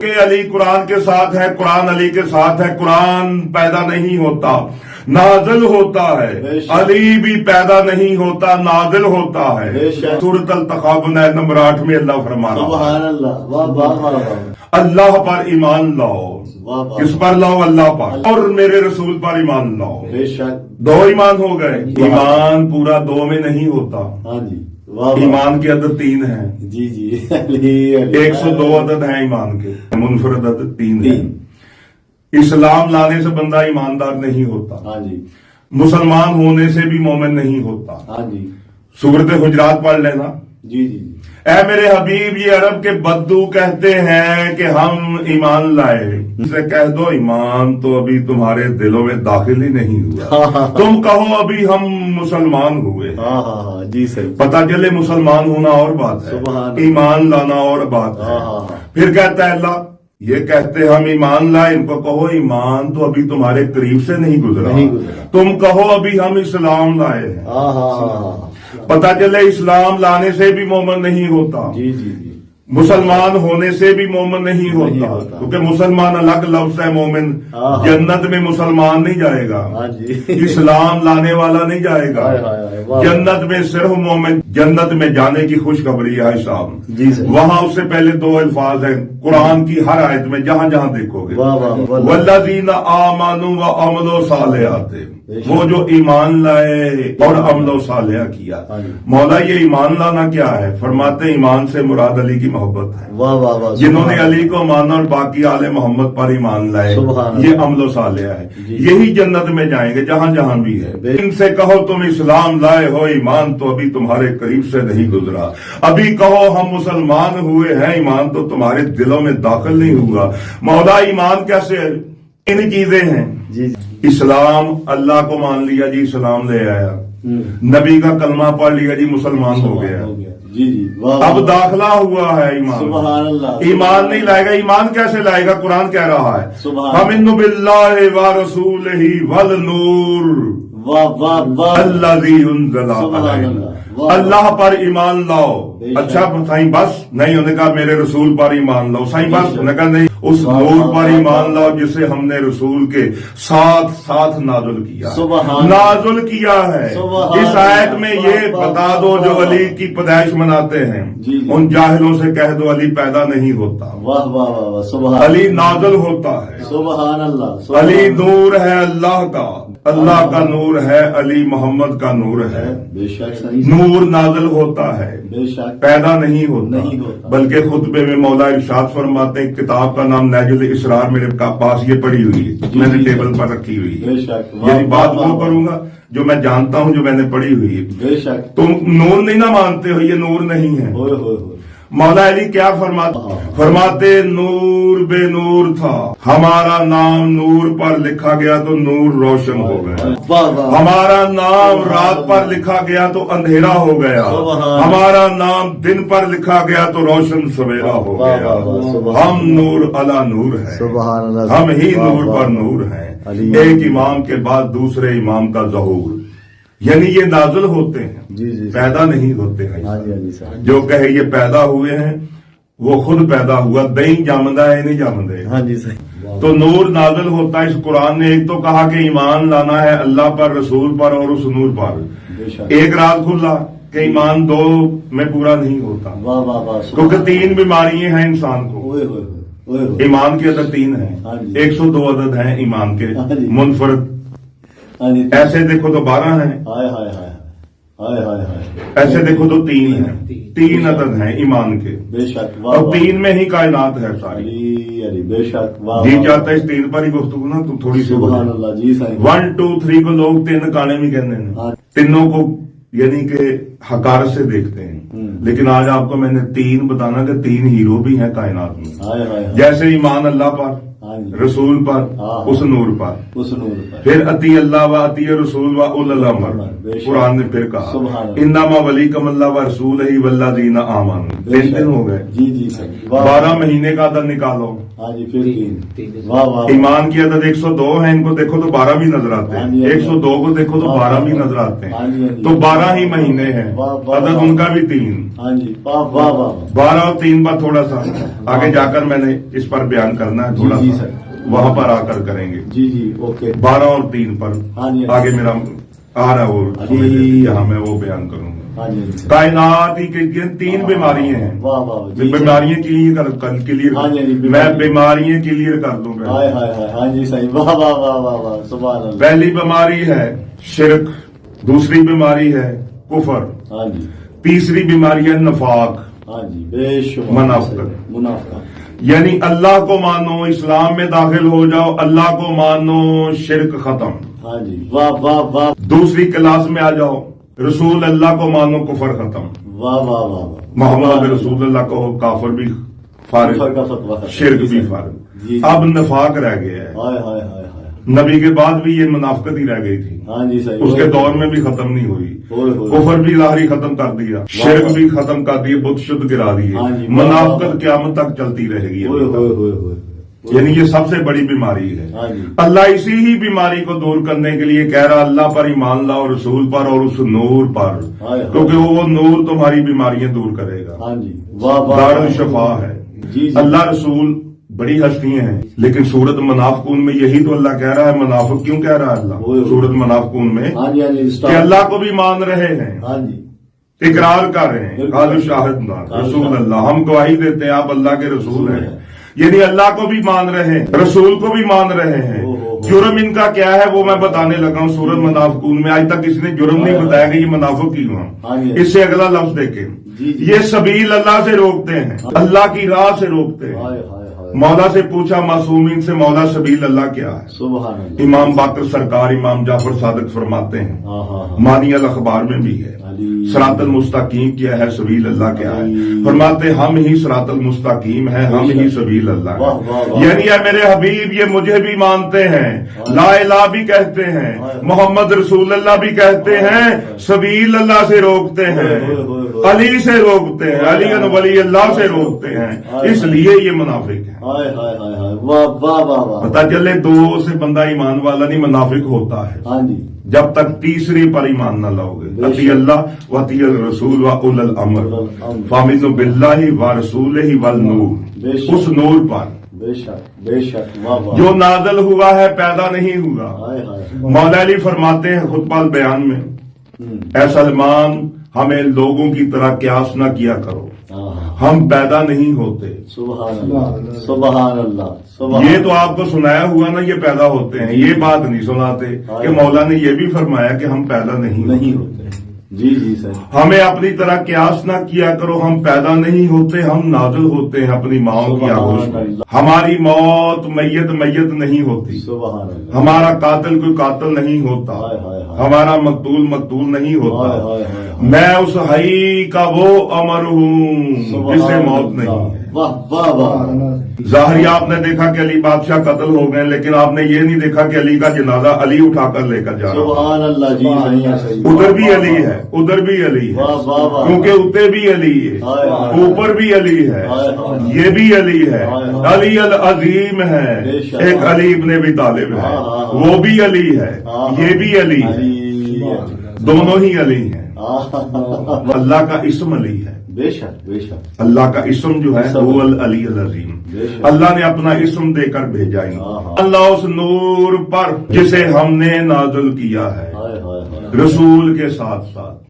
کہ علی قرآن کے ساتھ ہے، قرآن علی کے ساتھ ہے، قرآن پیدا نہیں ہوتا نازل ہوتا ہے، علی بھی پیدا نہیں ہوتا نازل ہوتا ہے۔ سورۃ التغابن آیت نمبر 8 میں اللہ فرما رہا ہے سبحان اللہ، واہ واہ واہ، اللہ پر ایمان لاؤ۔ کس پر لاؤ؟ اللہ پر، اور میرے رسول پر ایمان لاؤ۔ بے شک، دو ایمان ہو گئے۔ ایمان پورا دو میں نہیں ہوتا، ہاں جی، واہ واہ، ایمان کے عدد 3 ہیں، جی جی، علی 102 عدد ہیں ایمان کے، منفرد عدد 3 ہیں۔ اسلام لانے سے بندہ ایماندار نہیں ہوتا، ہاں جی، مسلمان ہونے سے بھی مومن نہیں ہوتا۔ ہاں جی، سورۃ حجرات پڑھ لینا۔ جی جی، اے میرے حبیب، یہ عرب کے بدو کہتے ہیں کہ ہم ایمان لائے، اسے کہہ دو ایمان تو ابھی تمہارے دلوں میں داخل ہی نہیں ہوا، تم کہو ابھی ہم مسلمان ہوئے۔ ہاں ہاں ہاں، جی صحیح، پتہ چلے مسلمان ہونا اور بات ہے، سبحان ایمان لانا اور بات ہے۔ پھر کہتا ہے اللہ، یہ کہتے ہم ایمان لائے، ان کو کہو ایمان تو ابھی تمہارے قریب سے نہیں گزرا، تم کہو ابھی ہم اسلام لائے ہیں۔ ہاں ہاں ہاں، پتہ چلے اسلام لانے سے بھی مومن نہیں ہوتا، جی جی جی، مسلمان ہونے سے بھی مومن نہیں ہوتا، کیونکہ مسلمان الگ لفظ ہے، مومن جنت میں مسلمان نہیں جائے گا، ہاں جی، اسلام لانے والا نہیں جائے گا، جنت میں صرف مومن، جنت میں جانے کی خوشخبری ہے صاحب، جی سر، وہاں اس سے پہلے 2 الفاظ ہیں قرآن کی ہر آیت میں، جہاں جہاں دیکھو گے، واہ واہ واہ، والذین آمنوا وعملوا صالحات، وہ جو ایمان لائے اور عمل و صالحہ کیا۔ مولا یہ ایمان لانا کیا ہے؟ فرماتے ہیں ایمان سے مراد علی کی محبت ہے، واہ واہ واہ، جنہوں نے علی کو مانا اور باقی آل محمد پر ایمان لائے، یہ عمل و صالحہ ہے، یہی جنت میں جائیں گے جہاں جہاں بھی ہے۔ ان سے کہو تم اسلام لائے ہو، ایمان تو ابھی تمہارے قریب سے نہیں گزرا، ابھی کہو ہم مسلمان ہوئے ہیں، ایمان تو تمہارے دلوں میں داخل نہیں ہوا۔ مولا ایمان کیسے ہے؟ ان چیزیں ہیں، جی اسلام، اللہ کو مان لیا جی، اسلام لے آیا، نبی کا کلمہ پڑھ لیا جی، مسلمان ہو گیا، جی جی، اب داخلہ ہوا ہے ایمان۔ سبحان اللہ، ایمان نہیں لائے گا، ایمان کیسے لائے گا؟ قرآن کہہ رہا ہے فَآمِنُوا بِاللَّهِ وَرَسُولِهِ وَالنُّورِ واہ واہ واہ، الَّذِي أُنزِلَ عَلَيْهِ، اللہ پر ایمان لاؤ۔ اچھا سائیں بس نہیں، انہوں نے کہا میرے رسول پر ایمان لاؤ، سائیں بس، انہوں نے کہا نہیں، اس نور پر ایمان لاؤ جسے ہم نے رسول کے ساتھ ساتھ نازل کیا، نازل کیا ہے۔ اس آیت میں یہ بتا دو جو علی کی پیدائش مناتے ہیں، ان جاہلوں سے کہہ دو علی پیدا نہیں ہوتا، واہ واہ واہ، سبحان، علی نازل ہوتا ہے، سبحان اللہ، علی نور ہے اللہ کا، اللہ کا نور ہے، علی محمد کا نور ہے، بے شک صحیح، نور نازل ہوتا ہے، بے شک، پیدا نہیں ہوتا۔ بلکہ خطبے میں مولا ارشاد فرماتے ہیں، کتاب کا نام نیج الاسرار میرے پاس یہ پڑی ہوئی ہے، میں نے ٹیبل پر رکھی ہوئی ہے، بے شک، یعنی بات وہ کروں گا جو میں جانتا ہوں، جو میں نے پڑھی ہوئی ہے۔ بے شک، تم نور نہیں نہ مانتے ہو، یہ نور نہیں ہے۔ ہوئے ہوئے ہوئے، مولا علی کیا فرماتے نور بے نور تھا، ہمارا نام نور پر لکھا گیا تو نور روشن ہو گیا، ہمارا نام رات پر لکھا گیا تو اندھیرا ہو گیا، ہمارا نام دن پر لکھا گیا تو روشن سویرا ہو گیا، ہم نور علی نور ہے، ہم ہی نور پر نور ہیں۔ ایک امام کے بعد دوسرے امام کا ظہور، یعنی یہ نازل ہوتے ہیں، پیدا نہیں ہوتے ہیں۔ جو کہے یہ پیدا ہوئے ہیں وہ خود پیدا ہوا، دہی جامدہ ہے نہیں جامدے، تو نور نازل ہوتا ہے۔ اس قرآن نے ایک تو کہا کہ ایمان لانا ہے اللہ پر، رسول پر اور اس نور پر، ایک رات کھلا کہ ایمان 2 میں پورا نہیں ہوتا، کیونکہ 3 بیماریاں ہیں انسان کو، ایمان کے عدد 3 ہیں، 102 عدد ہیں ایمان کے منفرد، ایسے دیکھو تو 12 ہیں، ایسے دیکھو تو 3 ہیں، 3 عدد ہیں ایمان کے، اور 3 میں ہی کائنات ہے ساری۔ بے شک، جی چاہتا ہے اس 3 پر ہی گفتگو نا تو تھوڑی سی 1 2 3 کو لوگ 3 کانے بھی کہتے ہیں، تینوں کو یعنی کہ حقارت سے دیکھتے ہیں، لیکن آج آپ کو میں نے 3 بتانا کہ 3 ہیرو بھی ہیں کائنات میں، جیسے ایمان اللہ پر، ہاں جی رسول پر ہاں۔ اس نور پر اس نور پر پھر اتی اللہ و اتی رسول و اول الامر بے شک۔ قرآن نے پھر کہا سبحان اللہ۔ انما ولیکم اللہ و رسول ہی والذین آمنوا بے 3 شک۔ دن ہو گئے جی جی سر واہ 12 مہینے کا عدد نکالو ہاں جی پھر تین واہ واہ ایمان کی عدد 102 ہے ان کو دیکھو تو 12 بھی نظر آتے ہاں ہیں جی، ہاں جی۔ 102 کو دیکھو تو واہ، 12 بھی واہ، نظر آتے ہاں جی، ہاں ہیں جی۔ تو 12 ہی مہینے ہیں واہ، واہ، عدد واہ۔ ان کا بھی 3 ہاں جی واہ واہ واہ 12 اور 3 پر تھوڑا سا آگے جا کر میں نے اس پر بیان کرنا ہے تھوڑا جی سا سر۔ وہاں پر آ کر کریں گے جی جی اوکے 12 اور 3 پر ہاں جی۔ آگے میرا آ رہا ہے وہ جی۔ یہاں میں وہ بیان کروں گا ہاں جی ہاں جی۔ کائنات ہی کے 3 بیماریاں ہیں واہ واہ جی جی۔ بیماریاں کلیئر ہاں جی، جی، میں بیماریاں کلیئر کر دوں گا ہائے ہائے ہائے ہاں جی صحیح واہ واہ واہ واہ واہ سبحان اللہ پہلی بیماری ہے شرک دوسری بیماری ہے کفر ہاں جی تیسری بیماری ہے نفاق ہاں جی بے شمار منافقت۔ منافقت یعنی اللہ کو مانو اسلام میں داخل ہو جاؤ اللہ کو مانو شرک ختم ہاں جی واہ واہ واہ دوسری کلاس میں آ جاؤ رسول اللہ کو مانو کفر ختم واہ واہ واہ واہ محمد رسول اللہ کو کافر بھی کفر فارغ کا فتویٰ ہے۔ شرک جی بھی سر۔ فارغ جی اب نفاق رہ گیا ہے ہائے ہائے ہائے ہائے نبی کے بعد بھی یہ منافقت ہی رہ گئی تھی ہاں جی صحیح اس کے دور میں بھی ختم نہیں ہوئی ہوئے ہوئے کفر بھی ظاہری ختم کر دیا شرک بھی ختم کر دیے بت شدھ گرا دیے ہاں جی، منافقت قیامت تک چلتی رہے گی ہوئے ہوئے ہوئے ہوئے یعنی یہ سب سے بڑی بیماری ہے ہاں جی اللہ اسی ہی بیماری کو دور کرنے کے لیے کہہ رہا اللہ پر ایمان لاؤ رسول پر اور اس نور پر ہائے۔ کیونکہ وہ نور تمہاری بیماریاں دور کرے گا ہاں جی واہ واہ دار الشفا ہے جی جی اللہ رسول بڑی ہستیاں ہیں لیکن سورت منافقون میں یہی تو اللہ کہہ رہا ہے منافق کیوں کہہ رہا ہے اللہ ہوئے۔ سورت منافقون میں ہاں جی ہاں جی کہ اللہ کو بھی مان رہے ہیں ہاں جی اقرار کر رہے ہیں بالکل۔ قالوا شاہدنا رسول اللہ ہم گواہی دیتے ہیں آپ اللہ کے رسول ہیں یعنی اللہ کو بھی مان رہے ہیں رسول کو بھی مان رہے ہیں جرم ان کا کیا ہے وہ میں بتانے لگا ہوں سورت منافقون میں آج تک کسی نے جرم نہیں بتایا کہ یہ منافق کیوں ہاں ہیں جی۔ اس سے اگلا لفظ دیکھیں جی جی۔ یہ سبیل اللہ سے روکتے ہیں اللہ کی راہ سے روکتے ہیں ہائے ہائے ہائے مولا سے پوچھا معصومین سے مولا سبیل اللہ کیا ہے سبحان اللہ امام باقر سرکار امام جعفر صادق فرماتے ہیں ہاں ہاں ہاں مانی الاخبار میں بھی ہے علی صراط المستقیم کیا ہے سبیل اللہ کیا ہے فرماتے ہم ہی صراط المستقیم ہیں ہم ہی سبیل اللہ واہ، واہ، ہیں واہ۔ یعنی اے میرے حبیب یہ مجھے بھی مانتے ہیں لا الہ بھی کہتے ہیں محمد رسول اللہ بھی کہتے ہیں سبیل اللہ سے روکتے ہیں علی سے روکتے ہیں علی ولی اللہ سے روکتے ہیں اس لیے یہ منافق ہے ہائے ہائے ہائے ہائے واہ واہ واہ واہ پتہ چلے 2 سے بندہ ایمان والا نہیں منافق ہوتا ہے ہاں جی جب تک تیسری پر ایمان نہ لاؤ گے اتی اللہ و اتی الرسول و اول الامر فامنوا باللہ و رسولہ والنور اس نور پر بے شک بے شک واہ واہ جو نازل ہوا ہے پیدا نہیں ہوا ہائے ہائے مولا علی فرماتے ہیں خطبہ البیان میں اے سلمان ہمیں لوگوں کی طرح قیاس نہ کیا کرو ہم پیدا نہیں ہوتے سبحان اللہ سبحان اللہ سبحان یہ تو آپ کو سنایا ہوا نا یہ پیدا ہوتے ہیں یہ بات نہیں سناتے کہ مولا نے یہ بھی فرمایا کہ ہم پیدا نہیں ہوتے جی جی سر ہمیں اپنی طرح قیاس نہ کیا کرو ہم پیدا نہیں ہوتے ہم نازل ہوتے ہیں اپنی ماؤں کی آغوش میں ہماری موت میت نہیں ہوتی سبحان اللہ ہمارا قاتل کوئی قاتل نہیں ہوتا ہمارا مقتول نہیں ہوتا میں اس حی کا وہ امر ہوں جسے موت نہیں ہے واہ واہ واہ ظاہری آپ نے دیکھا کہ علی بادشاہ قتل ہو گئے لیکن آپ نے یہ نہیں دیکھا کہ علی کا جنازہ علی اٹھا کر لے کر جا رہا سبحان اللہ جی صحیح ادھر بھی علی ہے ادھر بھی علی ہے واہ واہ واہ کیونکہ اتنے بھی علی ہے اوپر بھی علی ہے یہ بھی علی ہے علی العظیم ہے ایک علی ابن ابی طالب ہے وہ بھی علی ہے یہ بھی علی ہے دونوں ہی علی ہیں اللہ کا اسم علی ہے بے شک بے شک اللہ کا اسم جو ہے وہ العلی العظیم اللہ نے اپنا اسم دے کر بھیجا اللہ اس نور پر جسے ہم نے نازل کیا ہے رسول کے ساتھ ساتھ